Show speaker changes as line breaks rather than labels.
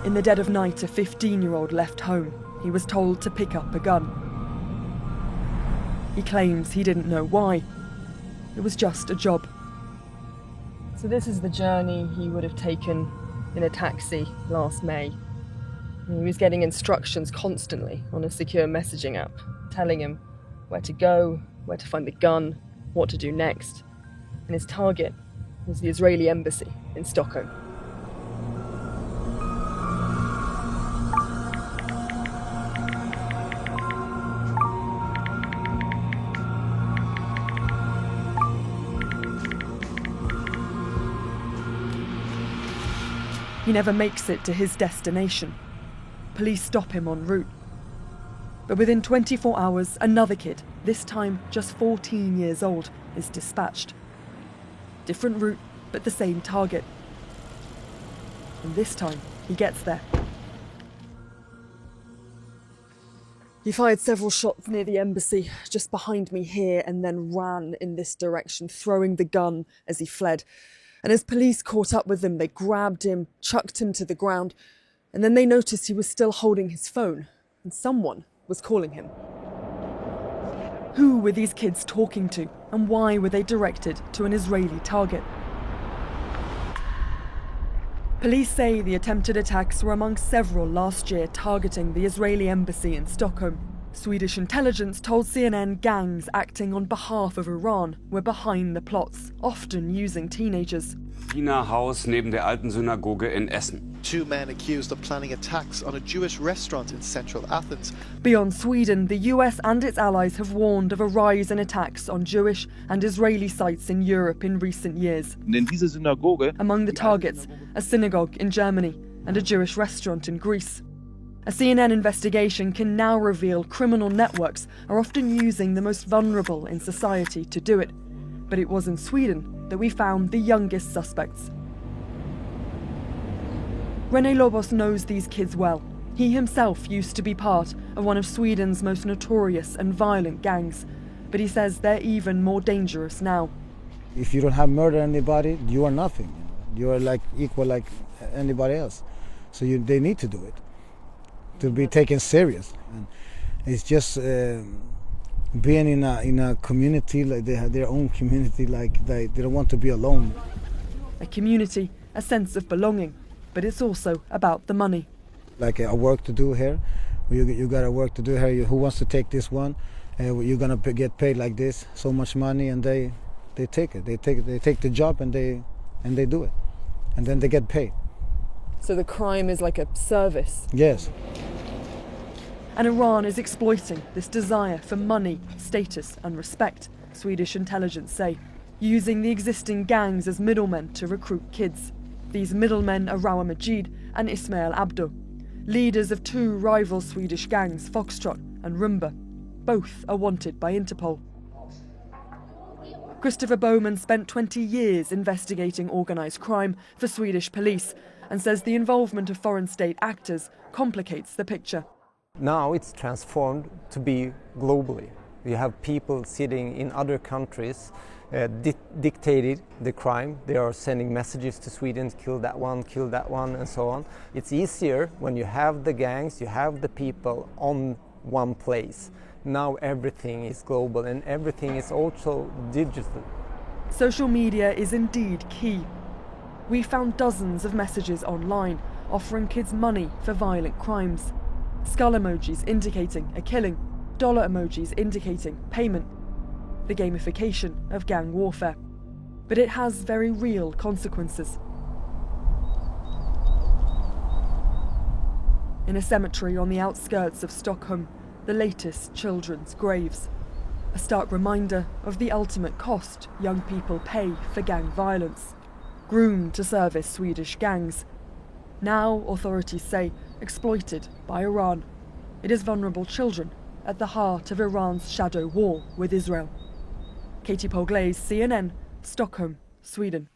In the dead of night, a 15-year-old left home. He was told to pick up a gun. He claims he didn't know why. It was just a job. So this is the journey he would have taken in a taxi last May. He was getting instructions constantly on a secure messaging app, telling him where to go, where to find the gun, what to do next. And his target was the Israeli embassy in Stockholm. He never makes it to his destination. Police stop him en route. But within 24 hours, another kid, this time just 14 years old, is dispatched. Different route, but the same target. And this time, he gets there. He fired several shots near the embassy, just behind me here, and then ran in this direction, throwing the gun as he fled. And as police caught up with him, they grabbed him, chucked him to the ground, and then they noticed he was still holding his phone, and someone was calling him. Who were these kids talking to, and why were they directed to an Israeli target? Police say the attempted attacks were among several last year targeting the Israeli embassy in Stockholm. Swedish intelligence told CNN gangs acting on behalf of Iran were behind the plots, often using teenagers.
Wiener Haus neben der alten Synagoge in Essen.
2 men accused of planning attacks on a Jewish restaurant in central Athens.
Beyond Sweden, the US and its allies have warned of a rise in attacks on Jewish and Israeli sites in Europe in recent years. Among the targets, a synagogue in Germany and a Jewish restaurant in Greece. A CNN investigation can now reveal criminal networks are often using the most vulnerable in society to do it. But it was in Sweden that we found the youngest suspects. René Lobos knows these kids well. He himself used to be part of one of Sweden's most notorious and violent gangs. But he says they're even more dangerous now.
If you don't have murdered anybody, you are nothing. You are like equal like anybody else. So they need to do it, to be taken serious. And it's just being in a community, like they have their own community, like they don't want to be alone.
A community, a sense of belonging, but it's also about the money.
Like a work to do here, you got a work to do here. Who wants to take this one? You're gonna get paid like this, so much money, and they take it. They take the job and they do it, and then they get paid.
So the crime is like a service?
Yes.
And Iran is exploiting this desire for money, status and respect, Swedish intelligence say, using the existing gangs as middlemen to recruit kids. These middlemen are Rawa Majid and Ismail Abdo, leaders of 2 rival Swedish gangs, Foxtrot and Rumba. Both are wanted by Interpol. Christopher Bowman spent 20 years investigating organised crime for Swedish police and says the involvement of foreign state actors complicates the picture.
Now it's transformed to be globally. You have people sitting in other countries dictating the crime. They are sending messages to Sweden, kill that one, and so on. It's easier when you have the gangs, you have the people on one place. Now everything is global and everything is also digital.
Social media is indeed key. We found dozens of messages online offering kids money for violent crimes. Skull emojis indicating a killing, dollar emojis indicating payment. The gamification of gang warfare. But it has very real consequences. In a cemetery on the outskirts of Stockholm, the latest children's graves. A stark reminder of the ultimate cost young people pay for gang violence. Groomed to service Swedish gangs. Now, authorities say, exploited by Iran. It is vulnerable children at the heart of Iran's shadow war with Israel. Katie Polglaze, CNN, Stockholm, Sweden.